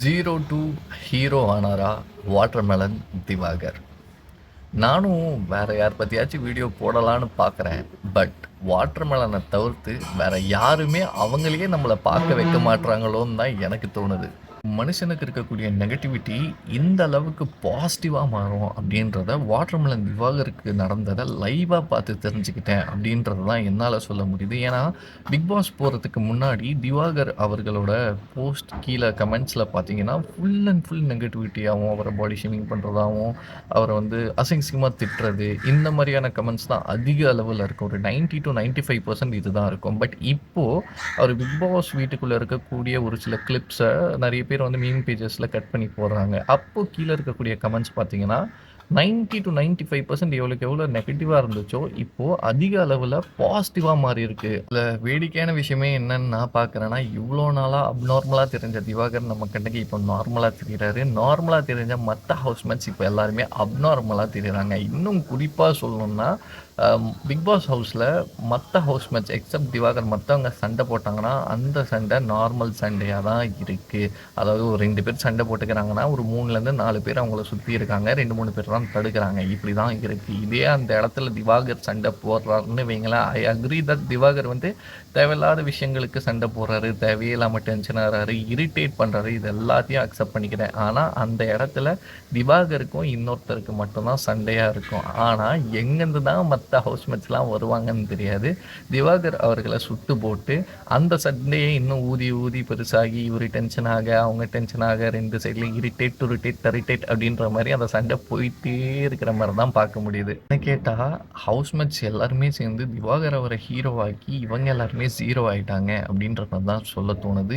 Zero to hero ஆனாரா watermelon Diwakar. நானும் வேற யார் பற்றியாச்சும் வீடியோ போடலான்னு பார்க்குறேன். பட் வாட்டர்மெலனை தவிர்த்து வேற யாருமே அவங்களையே நம்மளை பார்க்க வைக்க மாட்றாங்களோன்னு தான் எனக்கு தோணுது. மனுஷனுக்கு இருக்கக்கூடிய நெகட்டிவிட்டி இந்த அளவுக்கு பாசிட்டிவாக மாறும் அப்படின்றத வாட்டர்மெலன் திவாகருக்கு நடந்ததை லைவாக பார்த்து தெரிஞ்சுக்கிட்டேன் அப்படின்றது தான் என்னால் சொல்ல முடியுது. ஏன்னா பிக் பாஸ் போகிறதுக்கு முன்னாடி திவாகர் அவர்களோட போஸ்ட் கீழே கமெண்ட்ஸில் பார்த்தீங்கன்னா ஃபுல் அண்ட் ஃபுல் நெகட்டிவிட்டியாகவும் அவரை பாடி ஷேமிங் பண்ணுறதாகவும் அவரை வந்து அசிங்கமாக திட்டுறது இந்த மாதிரியான கமெண்ட்ஸ் தான் அதிக அளவில் இருக்கும். ஒரு 90 to 95% இதுதான் இருக்கும். பட் இப்போது அவர் பிக் பாஸ் வீட்டுக்குள்ளே இருக்கக்கூடிய ஒரு சில கிளிப்ஸை நிறைய பேர் வந்து மீம் பேஜஸில் கட் பண்ணி போடுறாங்க. அப்போது கீழே இருக்கக்கூடிய கமெண்ட்ஸ் பார்த்தீங்கன்னா 90 to 95% எவ்வளோக்கு எவ்வளோ நெகட்டிவாக இருந்துச்சோ இப்போது அதிக அளவில் பாசிட்டிவாக மாறி இருக்கு. இதில் வேடிக்கையான விஷயமே என்னன்னு நான் பார்க்குறேன்னா, இவ்வளோ நாளாக அப்நார்மலாக தெரிஞ்ச திவாகர் நம்ம கண்ணுக்கு இப்போ நார்மலாக தெரிகிறாரு. நார்மலாக தெரிஞ்ச மற்ற ஹவுஸ்மேட்ஸ் இப்போ எல்லாருமே அப்நார்மலாக தெரியுறாங்க. இன்னும் குறிப்பாக சொல்லணும்னா பிக் பாஸ் ஹவுஸில் மற்ற ஹவுஸ்மேட்ஸ் எக்ஸப்ட் திவாகர் மற்றவங்க சண்டை போட்டாங்கன்னா அந்த சண்டை நார்மல் சண்டையாக தான் இருக்குது. அதாவது ஒரு 2 பேர் சண்டை போட்டுக்கிறாங்கன்னா ஒரு 3லேருந்து 4 பேர் அவங்கள சுற்றி இருக்காங்க, 2-3 பேர் தான் தடுக்கிறாங்க. இப்படி தான் இருக்குது. இதே அந்த இடத்துல திவாகர் சண்டை போடுறாருன்னு வைங்களேன், ஐ அக்ரி தட் திவாகர் வந்து தேவையில்லாத விஷயங்களுக்கு சண்டை போடுறாரு, தேவையில்லாமல் டென்ஷன் ஆகிறாரு, இரிட்டேட் பண்ணுறாரு, இது எல்லாத்தையும் அக்செப்ட் பண்ணிக்கிறேன். ஆனால் அந்த இடத்துல திவாகருக்கும் இன்னொருத்தருக்கு மட்டும்தான் சண்டையாக இருக்கும். ஆனால் எங்கேருந்து தான் மற்ற ஹவுஸ்மேட்ஸ்லாம் வருவாங்கன்னு தெரியாது. திவாகர் அவர்களை சுட்டு போட்டு அந்த சண்டையை இன்னும் ஊதி ஊதி பெருசாகி இவர் டென்ஷனாக அவங்க டென்ஷனாக 2 சைட்லையும் இரிட்டேட் டு ரிட்டேட் டரிட்டேட் அப்படின்ற மாதிரி அந்த சண்டை போயிட்டே இருக்கிற மாதிரி தான் பார்க்க முடியுது. என்ன கேட்டால் ஹவுஸ்மேட்ஸ் எல்லாருமே சேர்ந்து திவாகர் அவரை ஹீரோவாக்கி இவங்க எல்லாருமே ஜீரோ ஆயிட்டாங்க அப்படின்றத தான் சொல்ல தோணுது.